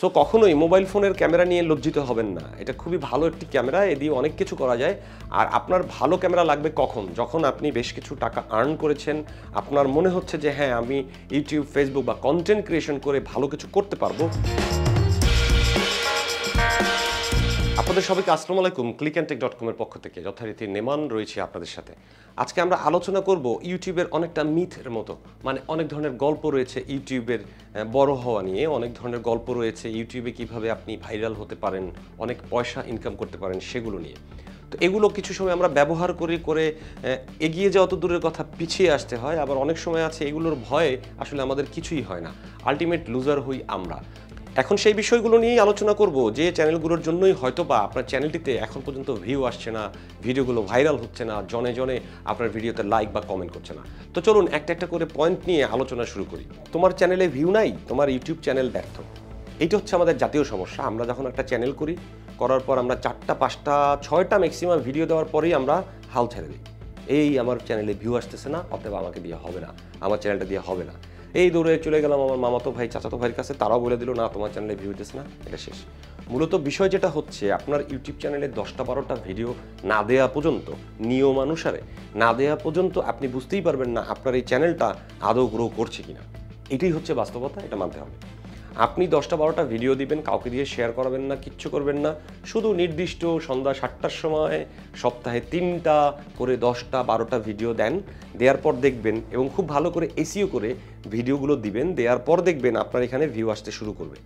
So কখনোই mobile ফোনের camera নিয়ে লজ্জিত হবেন না। এটা খুবই ভালো একটি ক্যামেরা, এ দিয়ে অনেক কিছু করা যায়। আর আপনার ভালো ক্যামেরা লাগবে কখন? যখন আপনি বেশ কিছু টাকা আর্ন করেছেন, আপনার মনে হচ্ছে যে হ্যাঁ আমি ইউটিউব, ফেসবুক বা কন্টেন্ট ক্রিয়েশন করে ভালো কিছু করতে পারবো। আপনাদের সবাইকে আসসালামু আলাইকুম। clickandtech.com এর পক্ষ থেকে যথারীতি নেমান রয়েছে আপনাদের সাথে। আজকে আমরা আলোচনা করব ইউটিউবের অনেকটা মিথের মতো, মানে অনেক ধরনের গল্প রয়েছে ইউটিউবের বড় হওয়া নিয়ে, অনেক ধরনের গল্প রয়েছে ইউটিউবে কিভাবে আপনি ভাইরাল হতে পারেন, অনেক পয়সা ইনকাম করতে পারেন সেগুলো নিয়ে। তো এগুলো কিছু সময় আমরা ব্যবহার করে এগিয়ে যাওয়া তো দূরের কথা, পিছিয়ে আসতে হয়। আবার অনেক সময় আছে এগুলোর ভয়ে আসলে আমাদের কিছুই হয় না, আলটিমেট লুজার হই আমরা। এখন সেই বিষয়গুলো নিয়েই আলোচনা করব, যে চ্যানেলগুলোর জন্যই হয়তো বা আপনার চ্যানেলটিতে এখন পর্যন্ত ভিউ আসছে না, ভিডিওগুলো ভাইরাল হচ্ছে না, জনে জনে আপনার ভিডিওতে লাইক বা কমেন্ট করছে না। তো চলুন একটা একটা করে পয়েন্ট নিয়ে আলোচনা শুরু করি। তোমার চ্যানেলে ভিউ নাই, তোমার ইউটিউব চ্যানেল ব্যর্থ। এইটা হচ্ছে আমাদের জাতীয় সমস্যা। আমরা যখন একটা চ্যানেল করার পর আমরা 4টা 5টা 6টা ম্যাক্সিমাম ভিডিও দেওয়ার পরেই আমরা হাল ছেড়ে দিই। এই আমার চ্যানেলে ভিউ আসতেছে না, অতএব আমাকে দিয়ে হবে না, আমার চ্যানেলটা দিয়ে হবে না। এই দৌড়ে চলে গেলাম আমার মামাতো ভাই, চাচাতো ভাইয়ের কাছে, তারাও বলে দিল না তোমার চ্যানেলে ভিউ হইতেছে না, এটা শেষ। মূলত বিষয় যেটা হচ্ছে, আপনার ইউটিউব চ্যানেলে 10টা 12টা ভিডিও না দেয়া পর্যন্ত, নিয়ম অনুসারে না দেয়া পর্যন্ত আপনি বুঝতেই পারবেন না আপনার এই চ্যানেলটা আদৌ গ্রো করছে কিনা। এটাই হচ্ছে বাস্তবতা, এটা মানতে হবে। আপনি 10টা 12টা ভিডিও দিবেন, কাউকে দিয়ে শেয়ার করাবেন না, কিচ্ছু করবেন না, শুধু নির্দিষ্ট সন্ধ্যা 7টার সময় সপ্তাহে 3টা করে 10টা 12টা ভিডিও দেন। দেওয়ার পর দেখবেন, এবং খুব ভালো করে এসইও করে ভিডিওগুলো দিবেন, দেওয়ার পর দেখবেন আপনার এখানে ভিউ আসতে শুরু করবে।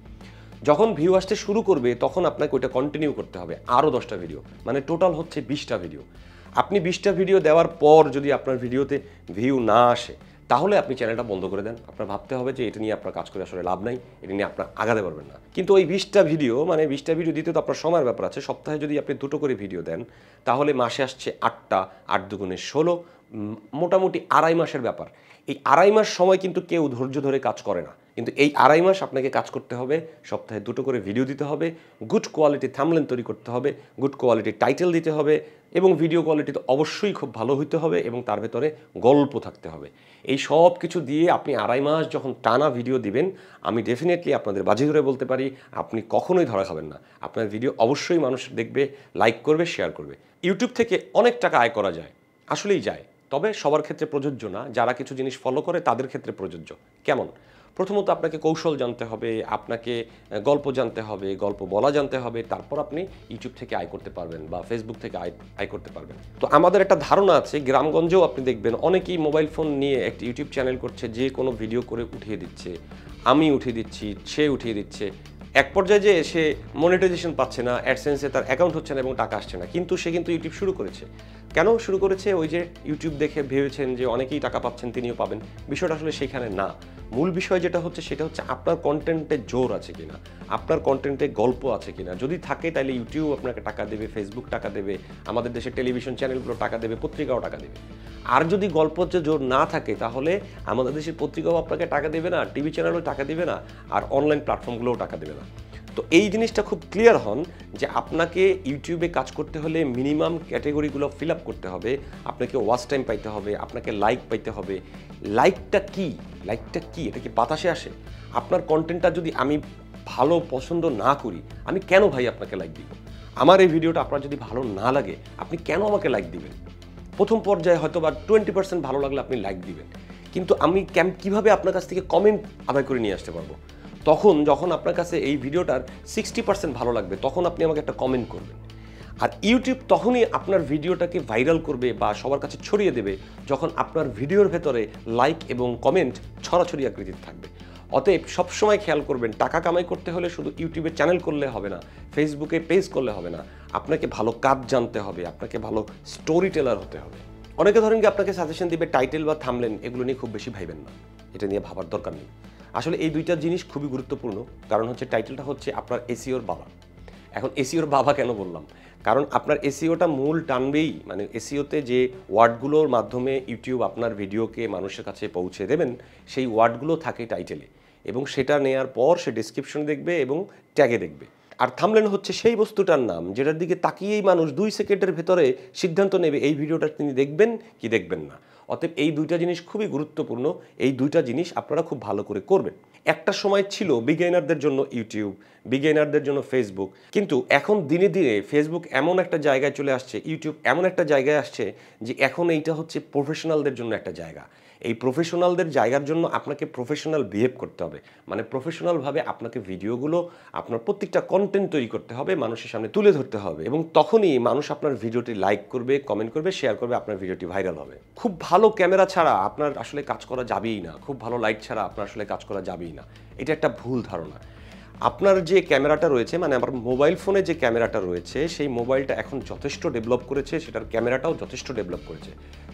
যখন ভিউ আসতে শুরু করবে তখন আপনাকে ওইটা কন্টিনিউ করতে হবে, আরও 10টা ভিডিও, মানে টোটাল হচ্ছে 20টা ভিডিও। আপনি 20টা ভিডিও দেওয়ার পর যদি আপনার ভিডিওতে ভিউ না আসে, তাহলে আপনি চ্যানেলটা বন্ধ করে দেন। আপনার ভাবতে হবে যে এটা নিয়ে আপনার কাজ করে আসলে লাভ নাই, এটা নিয়ে আপনার আগাতে পারবেন না। কিন্তু ওই 20টা ভিডিও, মানে 20টা ভিডিও দিতে তো আপনার সময়ের ব্যাপার আছে। সপ্তাহে যদি আপনি 2টো করে ভিডিও দেন, তাহলে মাসে আসছে 8টা, 8 দুগুণে 16, মোটামুটি 2.5 মাসের ব্যাপার। এই 2.5 মাস সময় কিন্তু কেউ ধৈর্য ধরে কাজ করে না, কিন্তু এই 2.5 মাস আপনাকে কাজ করতে হবে। সপ্তাহে 2টো করে ভিডিও দিতে হবে, গুড কোয়ালিটি থাম্বনেল তৈরি করতে হবে, গুড কোয়ালিটি টাইটেল দিতে হবে, এবং ভিডিও কোয়ালিটি তো অবশ্যই খুব ভালো হইতে হবে, এবং তার ভেতরে গল্প থাকতে হবে। এই সব কিছু দিয়ে আপনি 2.5 মাস যখন টানা ভিডিও দিবেন, আমি ডেফিনেটলি আপনাদের বাজি ধরে বলতে পারি আপনি কখনোই ধরা খাবেন না। আপনার ভিডিও অবশ্যই মানুষ দেখবে, লাইক করবে, শেয়ার করবে। ইউটিউব থেকে অনেক টাকা আয় করা যায়, আসলেই যায়, তবে সবার ক্ষেত্রে প্রযোজ্য না। যারা কিছু জিনিস ফলো করে তাদের ক্ষেত্রে প্রযোজ্য। কেমন? প্রথমত আপনাকে কৌশল জানতে হবে, আপনাকে গল্প জানতে হবে, গল্প বলা জানতে হবে, তারপর আপনি ইউটিউব থেকে আয় করতে পারবেন বা ফেসবুক থেকে আয় করতে পারবেন। তো আমাদের একটা ধারণা আছে, গ্রামগঞ্জেও আপনি দেখবেন অনেকেই মোবাইল ফোন নিয়ে একটি ইউটিউব চ্যানেল করছে, যে কোনো ভিডিও করে উঠিয়ে দিচ্ছে, আমি উঠিয়ে দিচ্ছি, সে উঠিয়ে দিচ্ছে। এক পর্যায়ে যে সে মনিটাইজেশন পাচ্ছে না, অ্যাডসেন্সে তার অ্যাকাউন্ট হচ্ছে না এবং টাকা আসছে না, কিন্তু সে কিন্তু ইউটিউব শুরু করেছে। কেন শুরু করেছে? ওই যে ইউটিউব দেখে ভেবেছেন যে অনেকেই টাকা পাচ্ছেন, তিনিও পাবেন। বিষয়টা আসলে সেখানে না। মূল বিষয় যেটা হচ্ছে সেটা হচ্ছে আপনার কন্টেন্টে জোর আছে কিনা, আপনার কন্টেন্টে গল্প আছে কিনা। যদি থাকে তাহলে ইউটিউব আপনাকে টাকা দেবে, ফেসবুক টাকা দেবে, আমাদের দেশের টেলিভিশন চ্যানেলগুলো টাকা দেবে, পত্রিকাও টাকা দেবে। আর যদি গল্পর যে জোর না থাকে, তাহলে আমাদের দেশের পত্রিকাও আপনাকে টাকা দেবে না, টিভি চ্যানেলও টাকা দেবে না, আর অনলাইন প্ল্যাটফর্মগুলোও টাকা দেবে না। তো এই জিনিসটা খুব ক্লিয়ার হন যে আপনাকে ইউটিউবে কাজ করতে হলে মিনিমাম ক্যাটেগরিগুলো ফিল আপ করতে হবে। আপনাকে ওয়াচ টাইম পাইতে হবে, আপনাকে লাইক পাইতে হবে। লাইকটা কি? লাইকটা কি? এটা কি বাতাসে আসে? আপনার কন্টেন্টটা যদি আমি ভালো পছন্দ না করি, আমি কেন ভাই আপনাকে লাইক দিব? আমার এই ভিডিওটা আপনার যদি ভালো না লাগে, আপনি কেন আমাকে লাইক দিবেন? প্রথম পর্যায়ে হয়তো বা 20% ভালো লাগলে আপনি লাইক দিবেন, কিন্তু আমি কীভাবে আপনার কাছ থেকে কমেন্ট আদায় করে নিয়ে আসতে পারবো? যখন আপনার কাছে এই ভিডিওটার 60% ভালো লাগবে, তখন আপনি আমাকে একটা কমেন্ট করবেন। আর ইউটিউব তখনই আপনার ভিডিওটাকে ভাইরাল করবে বা সবার কাছে ছড়িয়ে দেবে, যখন আপনার ভিডিওর ভেতরে লাইক এবং কমেন্ট ছড়াছড়ি আকৃতির থাকবে। অতএব সবসময় খেয়াল করবেন, টাকা কামাই করতে হলে শুধু ইউটিউবে চ্যানেল করলে হবে না, ফেসবুকে পেজ করলে হবে না, আপনাকে ভালো কাজ জানতে হবে, আপনাকে ভালো স্টোরি টেলার হতে হবে। অনেকে ধরেন কি আপনাকে সাজেশন দিবে টাইটেল বা থাম্বনেল, এগুলো নিয়ে খুব বেশি ভাইবেন না, এটা নিয়ে ভাবার দরকার নেই। আসলে এই দুইটা জিনিস খুবই গুরুত্বপূর্ণ, কারণ হচ্ছে টাইটেলটা হচ্ছে আপনার এসইওর বাবা। এখন এসইওর বাবা কেন বললাম? কারণ আপনার এসইওটা মূল টানবেই, মানে এসইওতে যে ওয়ার্ডগুলোর মাধ্যমে ইউটিউব আপনার ভিডিওকে মানুষের কাছে পৌঁছে দেবেন, সেই ওয়ার্ডগুলো থাকে টাইটেলে, এবং সেটা নেয়ার পর সে ডেসক্রিপশন দেখবে এবং ট্যাগে দেখবে। আর থাম্বনেল হচ্ছে সেই বস্তুটার নাম যেটার দিকে তাকিয়েই মানুষ 2 সেকেন্ডের ভেতরে সিদ্ধান্ত নেবে এই ভিডিওটা তিনি দেখবেন কি দেখবেন না। অতএব এই দুইটা জিনিস খুবই গুরুত্বপূর্ণ। এই দুইটা জিনিস আপনারা খুব ভালো করে করবেন। একটা সময় ছিল বিগিনারদের জন্য ইউটিউব, বিগিনারদের জন্য ফেসবুক, কিন্তু এখন দিনে দিনে ফেসবুক এমন একটা জায়গায় চলে আসছে, ইউটিউব এমন একটা জায়গায় আসছে যে এখন এইটা হচ্ছে প্রফেশনালদের জন্য একটা জায়গা। এই প্রফেশনালদের জায়গার জন্য আপনাকে প্রফেশনাল বিহেভ করতে হবে, মানে প্রফেশনালভাবে আপনাকে ভিডিওগুলো, আপনার প্রত্যেকটা কন্টেন্ট তৈরি করতে হবে, মানুষের সামনে তুলে ধরতে হবে, এবং তখনই মানুষ আপনার ভিডিওটি লাইক করবে, কমেন্ট করবে, শেয়ার করবে, আপনার ভিডিওটি ভাইরাল হবে। খুব ভালো ক্যামেরা ছাড়া আপনার আসলে কাজ করা যাবেই না, খুব ভালো লাইট ছাড়া আপনার আসলে কাজ করা যাবেই না। এটা একটা ভুল ধারণা। আপনার যে ক্যামেরাটা রয়েছে, মানে আমার মোবাইল ফোনে যে ক্যামেরাটা রয়েছে, সেই মোবাইলটা এখন যথেষ্ট ডেভেলপ করেছে, সেটার ক্যামেরাটাও যথেষ্ট ডেভেলপ করেছে।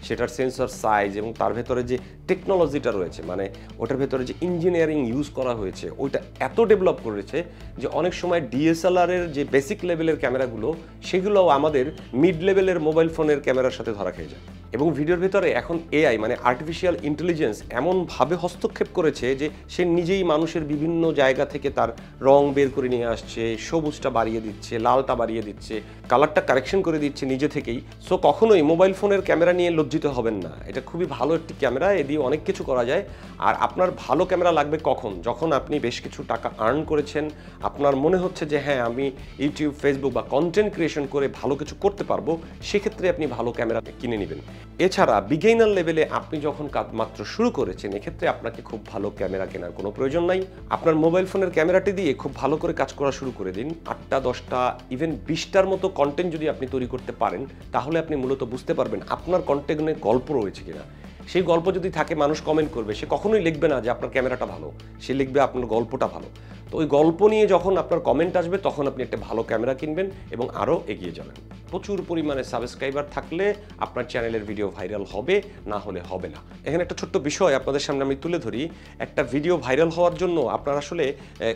সেটার সেন্সর সাইজ এবং তার ভেতরে যে টেকনোলজিটা রয়েছে, মানে ওটার ভেতরে যে ইঞ্জিনিয়ারিং ইউজ করা হয়েছে, ওইটা এত ডেভেলপ করেছে যে অনেক সময় ডিএসএলআরের যে বেসিক লেভেলের ক্যামেরাগুলো, সেগুলোও আমাদের মিড লেভেলের মোবাইল ফোনের ক্যামেরার সাথে ধরা খেয়ে যায়। এবং ভিডিওর ভেতরে এখন এআই, মানে আর্টিফিশিয়াল ইন্টেলিজেন্স, এমনভাবে হস্তক্ষেপ করেছে যে সে নিজেই মানুষের বিভিন্ন জায়গা থেকে তার রং বের করে নিয়ে আসছে, সবুজটা বাড়িয়ে দিচ্ছে, লালটা বাড়িয়ে দিচ্ছে, কালারটা কারেকশন করে দিচ্ছে নিজে থেকেই। সো কখনোই মোবাইল ফোনের ক্যামেরা নিয়ে লজ্জিত হবেন না। এটা খুবই ভালো একটি ক্যামেরা, এ দিয়ে অনেক কিছু করা যায়। আর আপনার ভালো ক্যামেরা লাগবে কখন? যখন আপনি বেশ কিছু টাকা আর্ন করেছেন, আপনার মনে হচ্ছে যে হ্যাঁ, আমি ইউটিউব, ফেসবুক বা কন্টেন্ট ক্রিয়েশন করে ভালো কিছু করতে পারবো, সেক্ষেত্রে আপনি ভালো ক্যামেরা কিনে নেবেন। এছাড়া বিগিনার লেভেলে আপনি যখন কাজ মাত্র শুরু করেছেন, এক্ষেত্রে আপনাকে খুব ভালো ক্যামেরা কেনার কোনো প্রয়োজন নাই। আপনার মোবাইল ফোনের ক্যামেরাটি দিয়ে খুব ভালো করে কাজ করা শুরু করে দিন। 8টা, 10টা, ইভেন 20টার মতো কন্টেন্ট যদি আপনি তৈরি করতে পারেন, তাহলে আপনি মূলত বুঝতে পারবেন আপনার কন্টেন্টে গল্প রয়েছে কিনা। সেই গল্প যদি থাকে, মানুষ কমেন্ট করবে, সে কখনোই লিখবে না যে আপনার ক্যামেরাটা ভালো, সে লিখবে আপনার গল্পটা ভালো। তো ওই গল্প নিয়ে যখন আপনার কমেন্ট আসবে, তখন আপনি একটা ভালো ক্যামেরা কিনবেন এবং আরও এগিয়ে যাবেন। প্রচুর পরিমাণে সাবস্ক্রাইবার থাকলে আপনার চ্যানেলের ভিডিও ভাইরাল হবে, না হলে হবে না। এখানে একটা ছোট্ট বিষয় আপনাদের সামনে আমি তুলে ধরি। একটা ভিডিও ভাইরাল হওয়ার জন্য আপনার আসলে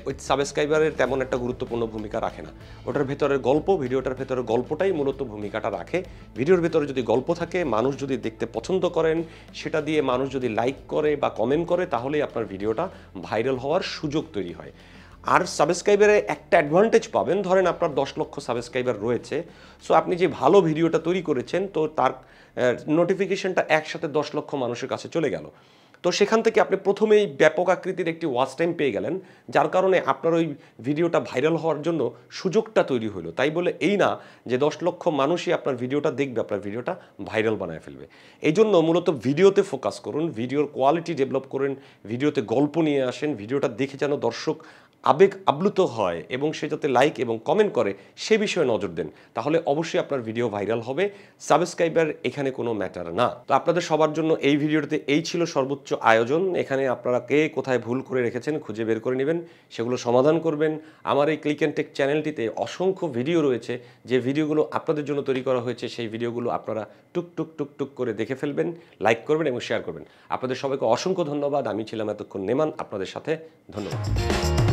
ওই সাবস্ক্রাইবারের তেমন একটা গুরুত্বপূর্ণ ভূমিকা রাখে না। ওটার ভেতরের গল্প, ভিডিওটার ভেতরের গল্পটাই মূলত ভূমিকাটা রাখে। ভিডিওর ভেতরে যদি গল্প থাকে, মানুষ যদি দেখতে পছন্দ করেন, সেটা দিয়ে মানুষ যদি লাইক করে বা কমেন্ট করে, তাহলেই আপনার ভিডিওটা ভাইরাল হওয়ার সুযোগ তৈরি হয়। আর সাবস্ক্রাইবারে একটা অ্যাডভান্টেজ পাবেন, ধরেন আপনার 10 লক্ষ সাবস্ক্রাইবার রয়েছে, সো আপনি যে ভালো ভিডিওটা তৈরি করেছেন, তো তার নোটিফিকেশনটা একসাথে 10 লক্ষ মানুষের কাছে চলে গেল। তো সেখান থেকে আপনি প্রথমেই ব্যাপক আকৃতির একটি ওয়াচ টাইম পেয়ে গেলেন, যার কারণে আপনার ওই ভিডিওটা ভাইরাল হওয়ার জন্য সুযোগটা তৈরি হলো। তাই বলে এই না যে 10 লক্ষ মানুষই আপনার ভিডিওটা দেখবে, আপনার ভিডিওটা ভাইরাল বানায় ফেলবে। এই জন্য মূলত ভিডিওতে ফোকাস করুন, ভিডিওর কোয়ালিটি ডেভেলপ করুন, ভিডিওতে গল্প নিয়ে আসেন, ভিডিওটা দেখে যেন দর্শক আবেগ আপ্লুত হয় এবং সে যাতে লাইক এবং কমেন্ট করে, সে বিষয়ে নজর দেন। তাহলে অবশ্যই আপনার ভিডিও ভাইরাল হবে। সাবস্ক্রাইবার এখানে কোনো ম্যাটার না। তো আপনাদের সবার জন্য এই ভিডিওতে এই ছিল সর্বোচ্চ আয়োজন। এখানে আপনারা কে কোথায় ভুল করে রেখেছেন খুঁজে বের করে নেবেন, সেগুলো সমাধান করবেন। আমার এই ক্লিক অ্যান্ড টেক চ্যানেলটিতে অসংখ্য ভিডিও রয়েছে, যে ভিডিওগুলো আপনাদের জন্য তৈরি করা হয়েছে, সেই ভিডিওগুলো আপনারা টুক টুক টুক টুক করে দেখে ফেলবেন, লাইক করবেন এবং শেয়ার করবেন। আপনাদের সবাইকে অসংখ্য ধন্যবাদ। আমি ছিলাম এতক্ষণ নেমান আপনাদের সাথে। ধন্যবাদ।